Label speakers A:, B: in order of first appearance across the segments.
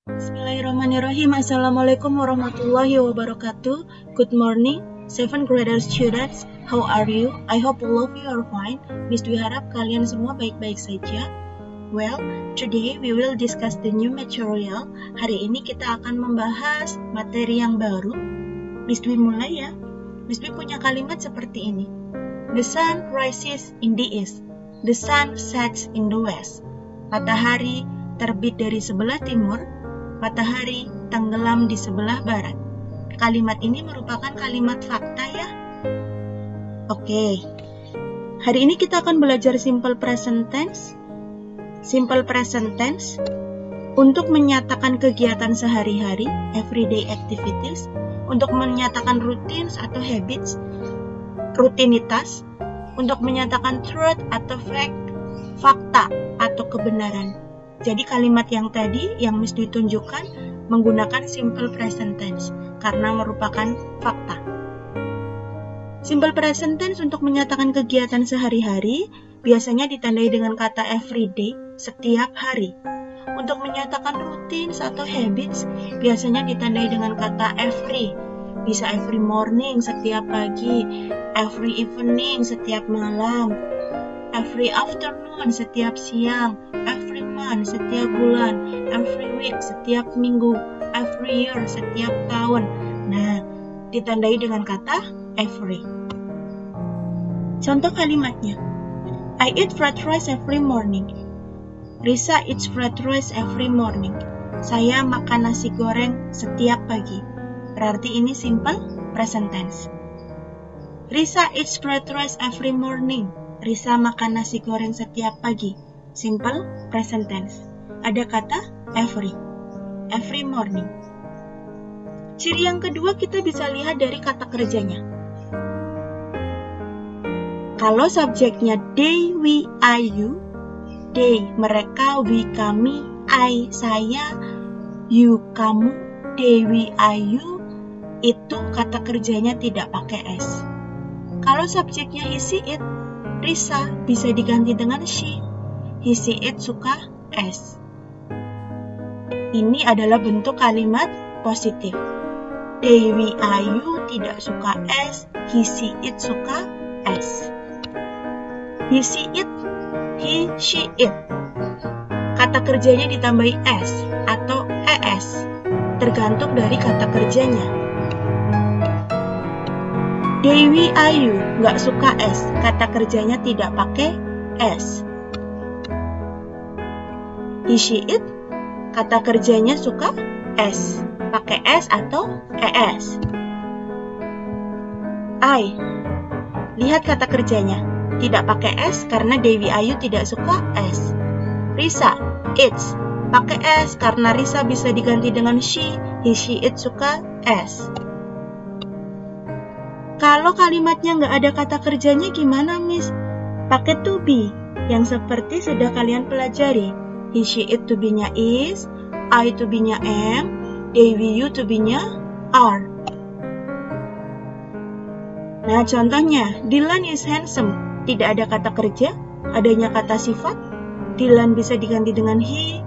A: Bismillahirrahmanirrahim. Assalamualaikum warahmatullahi wabarakatuh. Good morning, 7th grader students. How are you? I hope all of you are fine. Miss Dwi harap kalian semua baik-baik saja. Well, today we will discuss the new material. Hari ini kita akan membahas materi yang baru. Miss Dwi mulai ya. Miss Dwi punya kalimat seperti ini. The sun rises in the east. The sun sets in the west. Matahari terbit dari sebelah timur. Matahari tenggelam di sebelah barat. Kalimat ini merupakan kalimat fakta ya. Oke. Hari ini kita akan belajar simple present tense. Simple present tense untuk menyatakan kegiatan sehari-hari, everyday activities, untuk menyatakan routines atau habits, rutinitas, untuk menyatakan truth atau fact, fakta atau kebenaran. Jadi kalimat yang tadi yang mesti ditunjukkan menggunakan simple present tense karena merupakan fakta. Simple present tense untuk menyatakan kegiatan sehari-hari biasanya ditandai dengan kata everyday, setiap hari. Untuk menyatakan routines atau habits biasanya ditandai dengan kata every. Bisa every morning, setiap pagi, every evening, setiap malam, every afternoon, setiap siang, every month, setiap bulan, every week, setiap minggu, every year, setiap tahun. Nah, ditandai dengan kata every. Contoh kalimatnya. I eat fried rice every morning. Risa eats fried rice every morning. Saya makan nasi goreng setiap pagi. Berarti ini simple present tense. Risa eats fried rice every morning. Risa makan nasi goreng setiap pagi. Simple present tense. Ada kata every morning. Ciri yang kedua kita bisa lihat dari kata kerjanya. Kalau subjeknya they, we, I, you, they, mereka, we, kami, I, saya, you, kamu, they, we, I, you, itu kata kerjanya tidak pakai S. Kalau subjeknya he, she, it, Risa bisa diganti dengan she. He, she, it suka S. Ini adalah bentuk kalimat positif. They, we, I, you tidak suka S. He, she, it suka S. He, she, it. He, she, it. Kata kerjanya ditambahi S atau ES. Tergantung dari kata kerjanya. They, we, I, you nggak suka S. Kata kerjanya tidak pakai S. He, she, it. Kata kerjanya suka S. Pakai S atau ES. I. Lihat kata kerjanya. Tidak pakai S karena they, we, I, you tidak suka S. Risa. It's. Pakai S karena Risa bisa diganti dengan she. He, she, it suka S. Kalau kalimatnya nggak ada kata kerjanya gimana, Miss? Pakai to be, yang seperti sudah kalian pelajari. He, she, it to be-nya is, I to be-nya am, they, we, you to be-nya are. Nah, contohnya, Dylan is handsome. Tidak ada kata kerja, adanya kata sifat. Dylan bisa diganti dengan he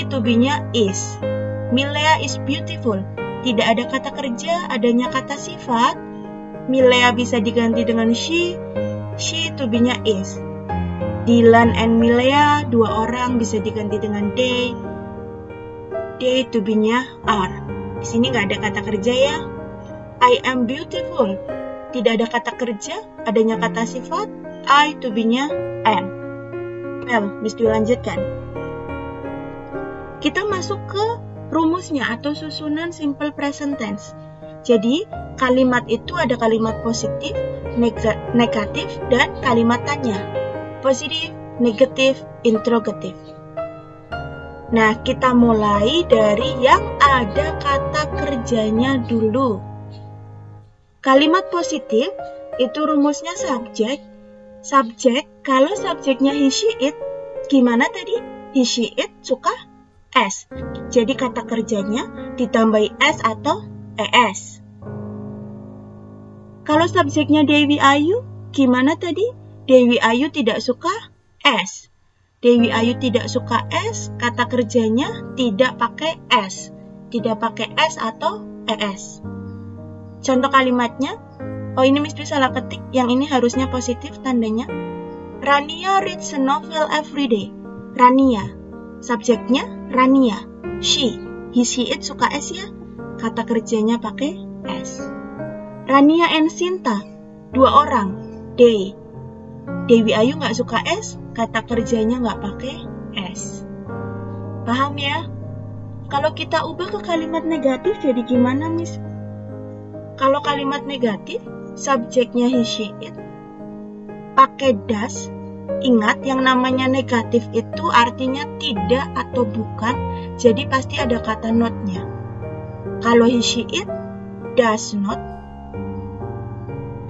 A: to be-nya is. Milea is beautiful. Tidak ada kata kerja, adanya kata sifat. Milea bisa diganti dengan she to be-nya is. Dylan and Milea, dua orang bisa diganti dengan they to be-nya are. Di sini nggak ada kata kerja ya. I am beautiful. Tidak ada kata kerja, adanya kata sifat. I to be-nya am. Well, bisa dilanjutkan. Kita masuk ke rumusnya atau susunan simple present tense. Jadi, kalimat itu ada kalimat positif, negatif, dan kalimat tanya. Positif, negatif, interrogatif. Nah, kita mulai dari yang ada kata kerjanya dulu. Kalimat positif, itu rumusnya subjek. Subjek, kalau subjeknya he, she, it, gimana tadi? He, she, it suka S. Jadi kata kerjanya ditambahi S atau ES. Kalau subjeknya they, we, I, you, gimana tadi? They, we, I, you tidak suka S. Dewi Ayu tidak suka es, kata kerjanya tidak pakai es. Tidak pakai es atau es. Contoh kalimatnya, oh ini Miss Dwi salah ketik, yang ini harusnya positif tandanya. Rania reads a novel every day. Rania, subjeknya Rania. She, he, she, it suka es ya? Kata kerjanya pakai es. Rania and Sinta, 2 orang. They. Dewi Ayu nggak suka es, kata kerjanya nggak pakai es. Paham ya? Kalau kita ubah ke kalimat negatif jadi gimana, Miss? Kalau kalimat negatif, subjeknya he, she, it, pakai does. Ingat, yang namanya negatif itu artinya tidak atau bukan, jadi pasti ada kata not-nya. Kalau he, she, it, does not.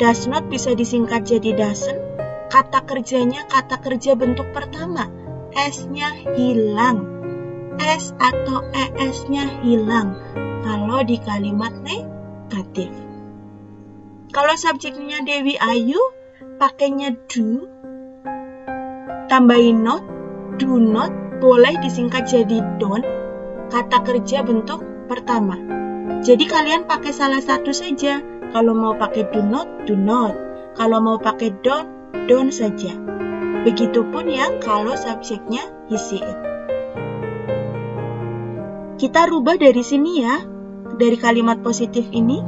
A: Does not bisa disingkat jadi doesn't. Kata kerjanya kata kerja bentuk pertama. S-nya hilang. S atau ES-nya hilang kalau di kalimat negatif. Kalau subjeknya Dewi Ayu, pakainya do, tambahin not, do not, boleh disingkat jadi don't, kata kerja bentuk pertama. Jadi kalian pakai salah satu saja. Kalau mau pakai do not, do not. Kalau mau pakai don't saja. Begitupun yang kalau subjeknya he, she, it. Kita rubah dari sini ya, dari kalimat positif ini.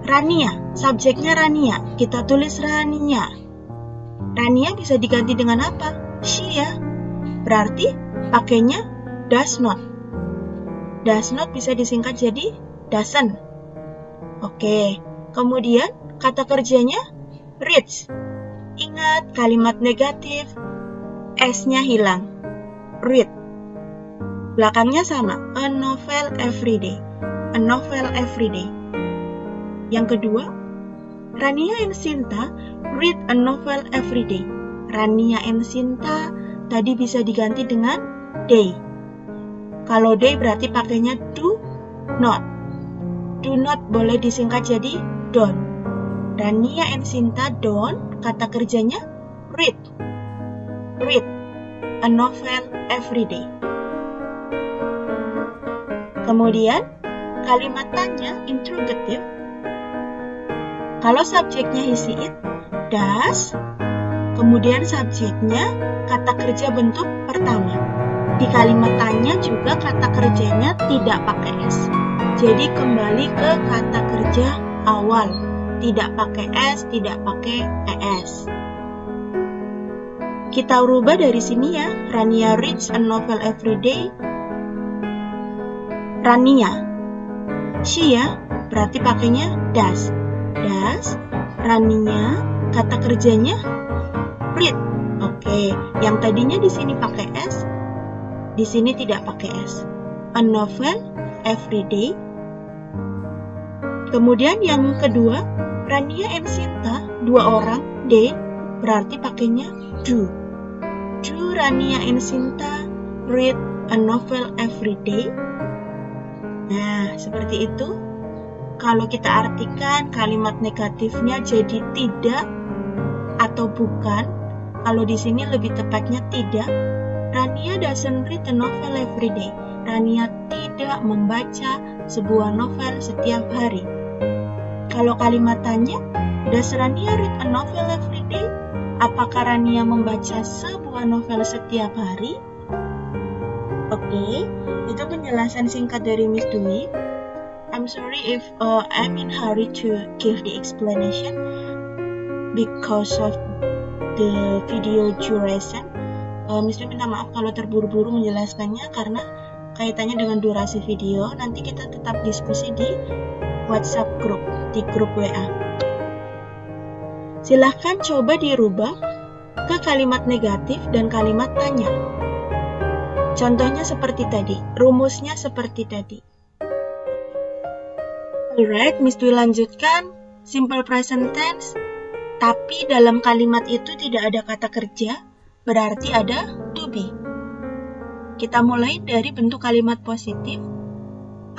A: Rania, subjeknya Rania, kita tulis Rania. Rania bisa diganti dengan apa? She ya. Berarti pakainya does not. Does not bisa disingkat jadi doesn't. Oke, kemudian kata kerjanya reads. Ingat kalimat negatif, S-nya hilang. Read. Belakangnya sama, a novel every day. A novel every day. Yang kedua, Rania and Sinta read a novel every day. Rania and Sinta tadi bisa diganti dengan they. Kalau they berarti pakainya do not. Do not boleh disingkat jadi don't. Rania and Sinta don't, kata kerjanya read. Read a novel every day. Kemudian, kalimat tanya, interrogative. Kalau subjeknya he, she, it, does. Kemudian subjeknya kata kerja bentuk pertama. Di kalimat tanya juga kata kerjanya tidak pakai s. Jadi kembali ke kata kerja awal. Tidak pakai s, tidak pakai es. Kita rubah dari sini ya. Rania reads a novel every day. Rania, she ya, berarti pakainya does. Does, Rania, kata kerjanya read. Oke, yang tadinya di sini pakai s, di sini tidak pakai s. A novel every day. Kemudian yang kedua, Rania and Sinta, 2 orang, they, berarti pakainya do. Do Rania and Sinta read a novel every day. Nah, seperti itu. Kalau kita artikan kalimat negatifnya jadi tidak atau bukan. Kalau di sini lebih tepatnya tidak. Rania doesn't read a novel every day. Rania tidak membaca sebuah novel setiap hari. Kalau kalimat tanya, does Rania read a novel every day? Apakah Rania membaca sebuah novel setiap hari? Oke, itu penjelasan singkat dari Miss Dwi. I'm sorry if I'm in hurry to give the explanation because of the video duration. Miss Dwi minta maaf kalau terburu-buru menjelaskannya karena kaitannya dengan durasi video. Nanti kita tetap diskusi di WhatsApp group, di grup WA. Silahkan coba dirubah ke kalimat negatif dan kalimat tanya. Contohnya seperti tadi, rumusnya seperti tadi. Alright, Miss Dwi lanjutkan. Simple present tense, tapi dalam kalimat itu tidak ada kata kerja, berarti ada to be. Kita mulai dari bentuk kalimat positif.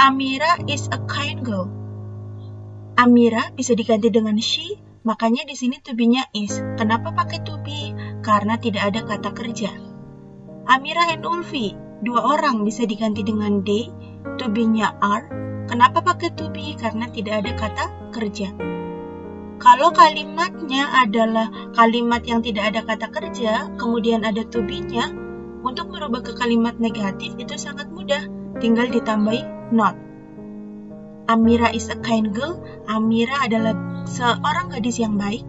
A: Amira is a kind girl. Amira bisa diganti dengan she, makanya di sini to be-nya is. Kenapa pakai to be? Karena tidak ada kata kerja. Amira and Ulfi, 2 orang bisa diganti dengan they. To be-nya are. Kenapa pakai to be? Karena tidak ada kata kerja. Kalau kalimatnya adalah kalimat yang tidak ada kata kerja, kemudian ada to be-nya, untuk merubah ke kalimat negatif itu sangat mudah. Tinggal ditambahi not. Amira is a kind girl. Amira adalah seorang gadis yang baik.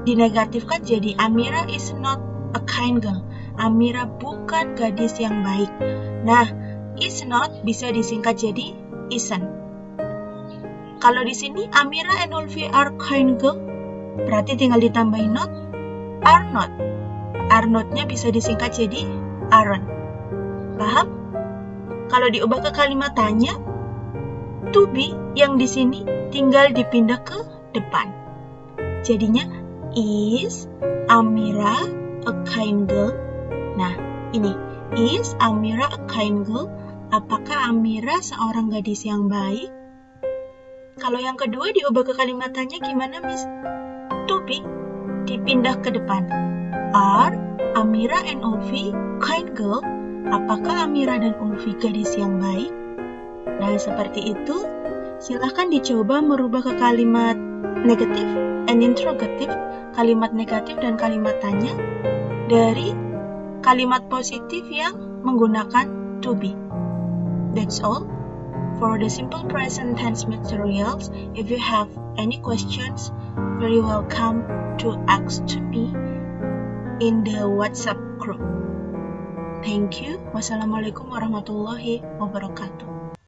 A: Dinegatifkan jadi Amira is not a kind girl. Amira bukan gadis yang baik. Nah, is not bisa disingkat jadi isn't. Kalau di sini Amira and Ulfi are kind girl, berarti tinggal ditambahin not, are not. Are not-nya bisa disingkat jadi aren't. Paham? Kalau diubah ke kalimat tanya, to be yang di sini tinggal dipindah ke depan. Jadinya is Amira a kind girl? Nah, ini is Amira a kind girl? Apakah Amira seorang gadis yang baik? Kalau yang kedua diubah ke kalimat tanya gimana, Miss? To be dipindah ke depan. Are Amira and Ulfi kind girl? Apakah Amira dan Ulfi gadis yang baik? Nah, seperti itu. Silahkan dicoba merubah ke kalimat negatif and interrogative, kalimat negatif dan kalimat tanya, dari kalimat positif yang menggunakan to be. That's all for the simple present tense materials. If you have any questions, very welcome to ask to me in the WhatsApp group. Thank you. Wassalamualaikum warahmatullahi wabarakatuh.